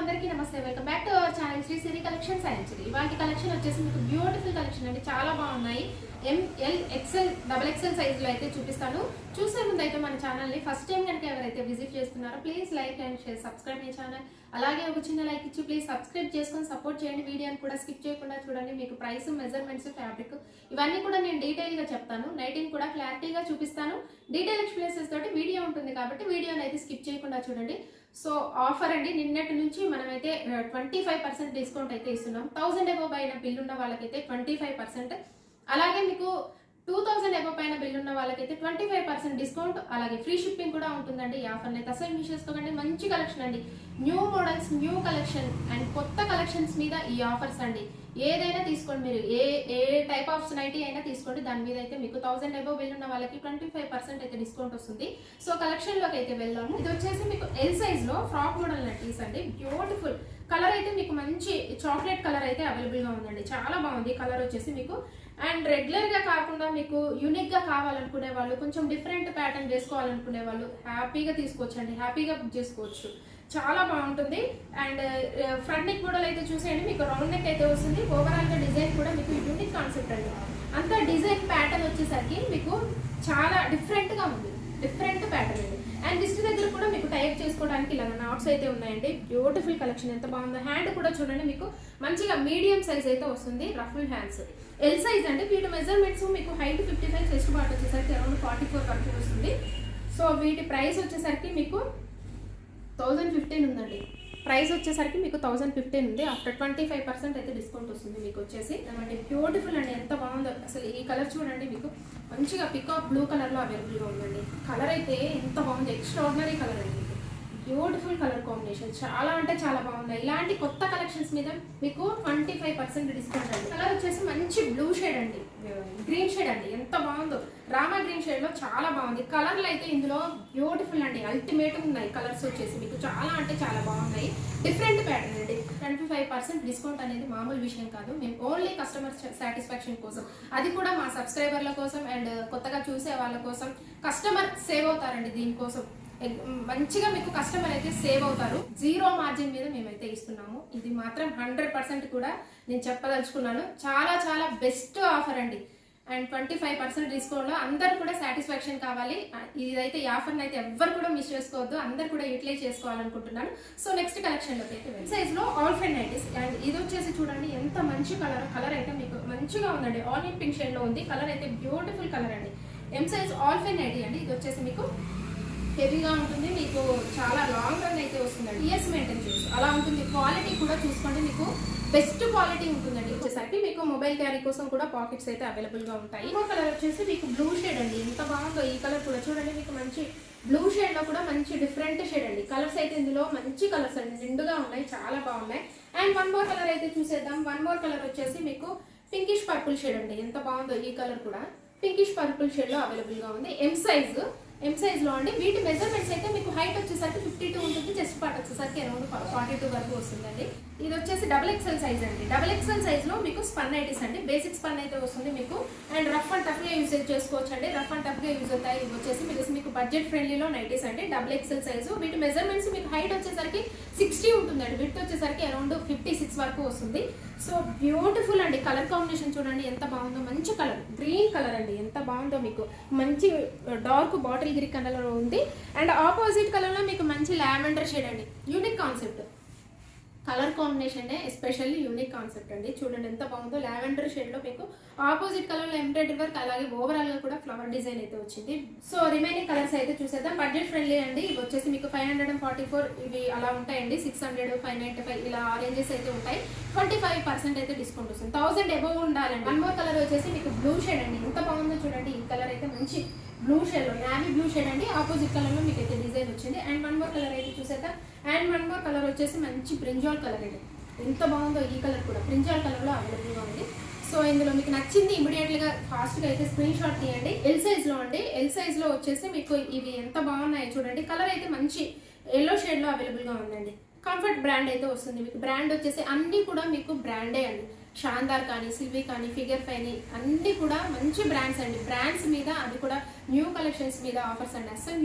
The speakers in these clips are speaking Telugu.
అందరికీ నమస్తే, welcome back to our channel Shri Siri collections and Shri. వాటి కలెక్షన్ వచ్చేసి మీకు బ్యూటిఫుల్ కలెక్షన్ అండి, చాలా బాగున్నాయి. ML XL XXL సైజులో అయితే చూపిస్తాను. చూసే ముందు అయితే మన ఛానల్ని ఫస్ట్ టైం కనుక ఎవరైతే విజిట్ చేస్తున్నారో please like and share, subscribe my channel. అలాగే ఒక చిన్న లైక్ ఇచ్చి ప్లీజ్ సబ్స్క్రైబ్ చేసుకొని సపోర్ట్ చేయండి. వీడియోని కూడా స్కిప్ చేయకుండా చూడండి. మీకు ప్రైస్, మెజర్మెంట్స్, ఫ్యాబ్రిక్ ఇవన్నీ కూడా నేను డీటెయిల్గా చెప్తాను. నైటింగ్ కూడా క్లారిటీగా చూపిస్తాను. డీటెయిల్ ఎక్స్ప్లెనేషన్స్ తోటి వీడియో ఉంటుంది కాబట్టి వీడియోని అయితే స్కిప్ చేయకుండా చూడండి. సో ఆఫర్ అండి, నిన్నటి నుంచి మనమైతే 25% డిస్కౌంట్ అయితే ఇస్తున్నాం. 1000 అబోవ్ పైన బిల్ ఉన్న వాళ్ళకైతే 25%, అలాగే మీకు 2000 అబోవ్ పైన బిల్ ఉన్న వాళ్ళకైతే 25% డిస్కౌంట్, అలాగే ఫ్రీ షిప్పింగ్ కూడా ఉంటుందండి. ఈ ఆఫర్ని అయితే అసలు మిస్ చేసుకోకండి. మంచి కలెక్షన్ అండి, new models, new collection and కొత్త కలెక్షన్స్ మీద ఈ ఆఫర్స్ అండి. ఏదైనా తీసుకోండి, మీరు ఏ టైప్ ఆఫ్ నైటీ అయినా తీసుకోండి, దాని మీద అయితే మీకు 1000 అబోవ్ బిల్ ఉన్న వాళ్ళకి 25% అయితే డిస్కౌంట్ వస్తుంది. సో కలెక్షన్ లోకి అయితే వెళ్దాము. ఇది వచ్చేసి మీకు ఎల్ సైజ్ లో ఫ్రాక్ మోడల్ నైటీస్ అండి. బ్యూటిఫుల్ కలర్ అయితే మీకు మంచి చాక్లెట్ కలర్ అయితే అవైలబుల్ గా ఉందండి. చాలా బాగుంది కలర్ వచ్చేసి మీకు. అండ్ రెగ్యులర్ గా కాకుండా మీకు యూనిక్ గా కావాలనుకునే వాళ్ళు, కొంచెం డిఫరెంట్ ప్యాటర్న్ వేసుకోవాలనుకునే వాళ్ళు హ్యాపీగా తీసుకోవచ్చు అండి, హ్యాపీగా బుక్ చేసుకోవచ్చు. చాలా బాగుంటుంది. అండ్ ఫ్రంట్ నెక్ మోడల్ అయితే చూసేయండి, మీకు రౌండ్ నెక్ అయితే వస్తుంది. ఓవరాల్ గా డిజైన్ కూడా మీకు యూనిక్ కాన్సెప్ట్ అండి. అంతా డిజైన్ ప్యాటర్న్ వచ్చేసరికి మీకు చాలా డిఫరెంట్ గా ఉంది, డిఫరెంట్ ప్యాటర్న్ అండి. అండ్ రిస్ట్ దగ్గర కూడా మీకు టైప్ చేసుకోవడానికి ఇలా నాట్స్ అయితే ఉన్నాయండి. బ్యూటిఫుల్ కలెక్షన్, ఎంత బాగుందో. హ్యాండ్ కూడా చూడండి, మీకు మంచిగా మీడియం సైజ్ అయితే వస్తుంది, రఫుల్ హ్యాండ్స్. ఎల్ సైజ్ అండి. వీటి మెజర్మెంట్స్ మీకు హైట్ 55, చెస్ట్ పార్ట్ వచ్చేసరికి అరౌండ్ 44 వరకు వస్తుంది. సో వీటి ప్రైస్ వచ్చేసరికి మీకు 1015 ఉందండి. ప్రైస్ వచ్చేసరికి మీకు 1015 ఉంది. ఆఫ్టర్ 25% అయితే డిస్కౌంట్ వస్తుంది మీకు వచ్చేసి. అంటే బ్యూటిఫుల్ అండి, ఎంత బాగుందో అసలు. ఈ కలర్ చూడండి, మీకు మంచిగా పికాక్ బ్లూ కలర్లో అవైలబుల్గా ఉందండి. కలర్ అయితే ఎంత బాగుంది, ఎక్స్ట్రాడినరీ కలర్ అండి. బ్యూటిఫుల్ కలర్ కాంబినేషన్, చాలా అంటే చాలా బాగుంది. ఇలాంటి కొత్త కలెక్షన్స్ మీద మీకు 25% డిస్కౌంట్ అండి. కలర్ వచ్చేసి మంచి బ్లూ షేడ్ అండి, గ్రీన్ షేడ్ అండి, ఎంత బాగుందో. రామా గ్రీన్ షేడ్ లో చాలా బాగుంది. కలర్లు అయితే ఇందులో బ్యూటిఫుల్ అండి, అల్టిమేట్ ఉన్నాయి కలర్స్ వచ్చేసి మీకు. చాలా అంటే చాలా బాగున్నాయి, డిఫరెంట్ ప్యాటర్న్ అండి. 25% డిస్కౌంట్ అనేది మామూలు విషయం కాదు. మేము ఓన్లీ కస్టమర్ సాటిస్ఫాక్షన్ కోసం, అది కూడా మా సబ్స్క్రైబర్ల కోసం అండ్ కొత్తగా చూసే వాళ్ళ కోసం. కస్టమర్ సేవ్ అవుతారండి దీనికోసం. మంచిగా మీకు కస్టమర్ అయితే సేవ్ అవుతారు. జీరో మార్జిన్ మీద మేమైతే ఇస్తున్నాము. ఇది మాత్రం 100% కూడా నేను చెప్పదలుచుకున్నాను. చాలా చాలా బెస్ట్ ఆఫర్ అండి. అండ్ 25% డిస్కౌంట్ లో అందరు కూడా సాటిస్ఫాక్షన్ కావాలి. ఇదైతే ఈ ఆఫర్ అయితే ఎవ్వరు కూడా మిస్ చేసుకోవద్దు, అందరు కూడా యూటిలైజ్ చేసుకోవాలనుకుంటున్నాను. సో నెక్స్ట్ కలెక్షన్ లోకి అయితే సైజ్ లో ఆల్ ఫైన్ నైటీస్. అండ్ ఇది వచ్చేసి చూడండి, ఎంత మంచి కలర్. కలర్ అయితే మీకు మంచిగా ఉందండి, ఆనియన్ పింక్ షేడ్ లో ఉంది. కలర్ అయితే బ్యూటిఫుల్ కలర్ అండి. M size all fine nighty అండి. ఇది వచ్చేసి మీకు హెవీగా ఉంటుంది, మీకు చాలా లాంగ్ రన్ అయితే వస్తుందండి. ఇయర్స్ మెయింటైన్ చేయొచ్చు అలా ఉంటుంది. క్వాలిటీ కూడా చూసుకోండి, మీకు బెస్ట్ క్వాలిటీ ఉంటుందండి. వచ్చేసరికి మీకు మొబైల్ క్యారీ కోసం కూడా పాకెట్స్ అయితే అవైలబుల్ గా ఉంటాయి. ఇంకో కలర్ వచ్చేసి మీకు బ్లూ షేడ్ అండి, ఎంత బాగుందో. ఈ కలర్ కూడా చూడండి, మీకు మంచి బ్లూ షేడ్ లో కూడా మంచి డిఫరెంట్ షేడ్ అండి. కలర్స్ అయితే ఇందులో మంచి కలర్స్ అండి, నిండుగా ఉన్నాయి, చాలా బాగున్నాయి. అండ్ వన్ మోర్ కలర్ అయితే చూసేద్దాం. వన్ మోర్ కలర్ వచ్చేసి మీకు పింకిష్ పర్పుల్ షేడ్ అండి, ఎంత బాగుందో. ఈ కలర్ కూడా పింకిష్ పర్పుల్ షేడ్ లో అవైలబుల్ గా ఉంది. ఎం సైజ్ లో అండి. వీటి మెజర్మెంట్స్ అయితే మీకు హైట్ వచ్చేసరికి 52 ఉంటుంది, చెస్ట్ పార్ట్ వచ్చేసరికి అరౌండ్ 42 వరకు వస్తుందండి. ఇది వచ్చేసి XXL సైజ్ అండి. XXL సైజ్ లో మీకు స్పన్ నైటీస్ అండి. బేసిక్ స్పన్ అయితే వస్తుంది మీకు. అండ్ రఫ్ అండ్ టఫ్ గా యూజ్ చేసుకోవచ్చు అండి, రఫ్ అండ్ టఫ్ గా యూజ్ అవుతాయి. ఇవి వచ్చేసి మీకు బడ్జెట్ ఫ్రెండ్లీలో నైటీస్ అండి. XXL size. వీటి మెజర్మెంట్స్ మీకు హైట్ వచ్చేసరికి 60 ఉంటుందండి, విడ్త్ వచ్చేసరికి అరౌండ్ 56 వరకు వస్తుంది. సో బ్యూటిఫుల్ అండి. కలర్ కాంబినేషన్ చూడండి, ఎంత బాగుందో. మంచి కలర్, గ్రీన్ కలర్ అండి, ఎంత బాగుందో. మీకు మంచి డార్క్ బాటిల్ గ్రీన్ కలర్ లో ఉంది. అండ్ ఆపోజిట్ కలర్ లో మీకు మంచి లావెండర్ షేడ్ అండి. Unique concept, colour combination especially unique concept అండి. చూడండి ఎంత బాగుందో. లావెండర్ షేడ్ లో మీకు ఆపోజిట్ కలర్ లో ఎంబ్రాయిడరీ వర్క్, అలాగే ఓవరాల్ గా కూడా ఫ్లవర్ డిజైన్ అయితే వచ్చింది. సో రిమైనింగ్ కలర్స్ అయితే చూసేద్దాం. బడ్జెట్ ఫ్రెండ్లీ అండి. ఇవి వచ్చేసి మీకు 544 ఇవి అలా ఉంటాయండి. 600, 595 ఇలా రేంజెస్ అయితే ఉంటాయి. 25% అయితే డిస్కౌంట్ వస్తుంది. 1000 అబోవ్ ఉండాలండి. వన్ మోర్ కలర్ వచ్చేసి మీకు బ్లూ షేడ్ అండి, ఎంత బాగుందో చూడండి. ఈ కలర్ అయితే మంచి బ్లూ షేడ్ లో, నావీ బ్లూ షేడ్ అండి. ఆపోజిట్ కలర్ లో మీకు అయితే డిజైన్ వచ్చింది. అండ్ వన్ మోర్ కలర్ అయితే చూసేద్దాం. అండ్ వన్ మోర్ కలర్ వచ్చేసి మంచి బ్రింజాల్ కలర్ అండి, ఎంత బాగుందో. ఈ కలర్ కూడా బ్రింజాల్ కలర్ లో అవైలబుల్ గా ఉంది. సో ఇందులో మీకు నచ్చింది ఇమీడియట్ గా ఫాస్ట్ గా అయితే స్క్రీన్ షాట్ తీయండి. ఎల్ సైజ్ లో అండి. ఎల్ సైజ్ లో వచ్చేసి మీకు ఇవి ఎంత బాగున్నాయి చూడండి. కలర్ అయితే మంచి ఎల్లో షేడ్ లో అవైలబుల్ గా ఉందండి. కంఫర్ట్ బ్రాండ్ అయితే వస్తుంది మీకు. బ్రాండ్ వచ్చేసి అన్ని కూడా మీకు బ్రాండే అండి. షాందార్ కానీ, సిల్వీ కానీ, ఫిగర్ ఫైవ్ అన్నీ కూడా మంచి బ్రాండ్స్ అండి. బ్రాండ్స్ మీద అది కూడా న్యూ కలెక్షన్స్ మీద ఆఫర్స్ అండి. అస్సలు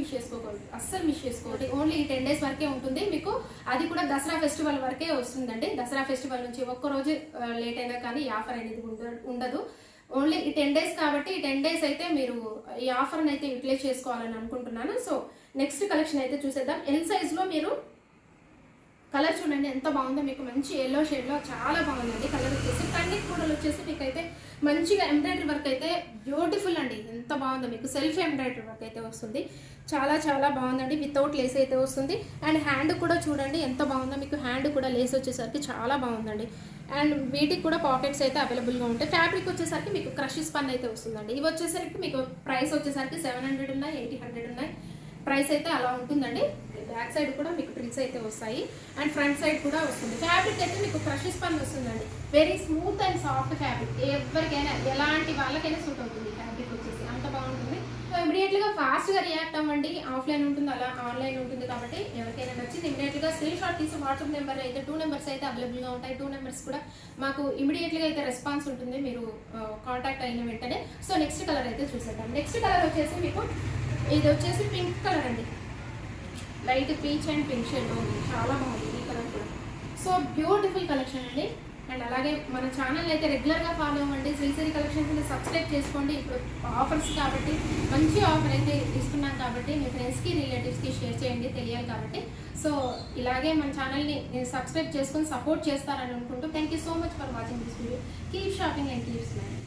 మిస్ చేసుకోండి. ఓన్లీ ఈ 10 days వరకే ఉంటుంది మీకు. అది కూడా దసరా ఫెస్టివల్ వరకే వస్తుందండి. దసరా ఫెస్టివల్ నుంచి ఒక్కరోజు లేట్ అయినా కానీ ఈ ఆఫర్ అనేది ఉండదు. ఓన్లీ ఈ 10 days కాబట్టి ఈ 10 days అయితే మీరు ఈ ఆఫర్ని అయితే యూటిలైజ్ చేసుకోవాలని అనుకుంటున్నాను. సో నెక్స్ట్ కలెక్షన్ అయితే చూసేద్దాం. ఎల్ సైజ్లో మీరు కలర్ చూడండి ఎంత బాగుందో, మీకు మంచి ఎల్లో షేడ్లో చాలా బాగుందండి. కలర్ వచ్చేసి కన్నీ కూడలు వచ్చేసి మీకు అయితే మంచిగా ఎంబ్రాయిడరీ వర్క్ అయితే బ్యూటిఫుల్ అండి. ఎంత బాగుందో, మీకు సెల్ఫ్ ఎంబ్రాయిడరీ వర్క్ అయితే వస్తుంది. చాలా చాలా బాగుందండి. వితౌట్ లేస్ అయితే వస్తుంది. అండ్ హ్యాండ్ కూడా చూడండి ఎంత బాగుందో, మీకు హ్యాండ్ కూడా లేస్ వచ్చేసరికి చాలా బాగుందండి. అండ్ వీటికి కూడా పాకెట్స్ అయితే అవైలబుల్గా ఉంటాయి. ఫ్యాబ్రిక్ వచ్చేసరికి మీకు క్రష్ స్పన్ అయితే వస్తుందండి. ఇవి వచ్చేసరికి మీకు ప్రైస్ వచ్చేసరికి 700 ఉన్నాయి, 800 ఉన్నాయి. ప్రైస్ అయితే అలా ఉంటుందండి. బ్యాక్ సైడ్ కూడా మీకు ట్రిల్స్ అయితే వస్తాయి అండ్ ఫ్రంట్ సైడ్ కూడా వస్తుంది. ఫ్యాబ్రిక్ అయితే మీకు క్రష్ స్పన్ వస్తుందండి. Very smooth and soft fabric. ఎవరికైనా ఎలాంటి వాళ్ళకైనా సూట్ అవుతుంది ఫ్యాబ్రిక్ వచ్చేసి, అంత బాగుంటుంది. సో ఇమీడియట్గా ఫాస్ట్గా రియాక్ట్ అవ్వండి. ఆఫ్లైన్ ఉంటుంది, అలా ఆన్లైన్ ఉంటుంది కాబట్టి ఎవరికైనా నచ్చింది ఇమీడియట్గా స్క్రీన్ షాట్ తీసి వాట్సాప్ నెంబర్ అయితే 2 నెంబర్స్ అయితే అవైలబుల్గా ఉంటాయి. 2 నెంబర్స్ కూడా మాకు ఇమీడియట్గా అయితే రెస్పాన్స్ ఉంటుంది మీరు కాంటాక్ట్ అయిన వెంటనే. సో నెక్స్ట్ కలర్ అయితే చూసేద్దాం. నెక్స్ట్ కలర్ వచ్చేసి మీకు ఇది వచ్చేసి పింక్ కలర్ అండి. Light peach and pink shade చాలా బాగుంది ఈ కలర్ కూడా. సో బ్యూటిఫుల్ కలెక్షన్ అండి. అండ్ అలాగే మన ఛానల్ అయితే రెగ్యులర్గా ఫాలో అవ్వండి. శ్రీశ్రీ కలెక్షన్స్ సబ్స్క్రైబ్ చేసుకోండి. ఇప్పుడు ఆఫర్స్ కాబట్టి మంచి ఆఫర్ అయితే ఇస్తున్నాం కాబట్టి మీ ఫ్రెండ్స్కి రిలేటివ్స్కి షేర్ చేయండి, తెలియాలి కాబట్టి. సో ఇలాగే మన ఛానల్ని సబ్స్క్రైబ్ చేసుకొని సపోర్ట్ చేస్తారని అనుకుంటూ thank you so much for watching this video. Keep shopping and keep smiling.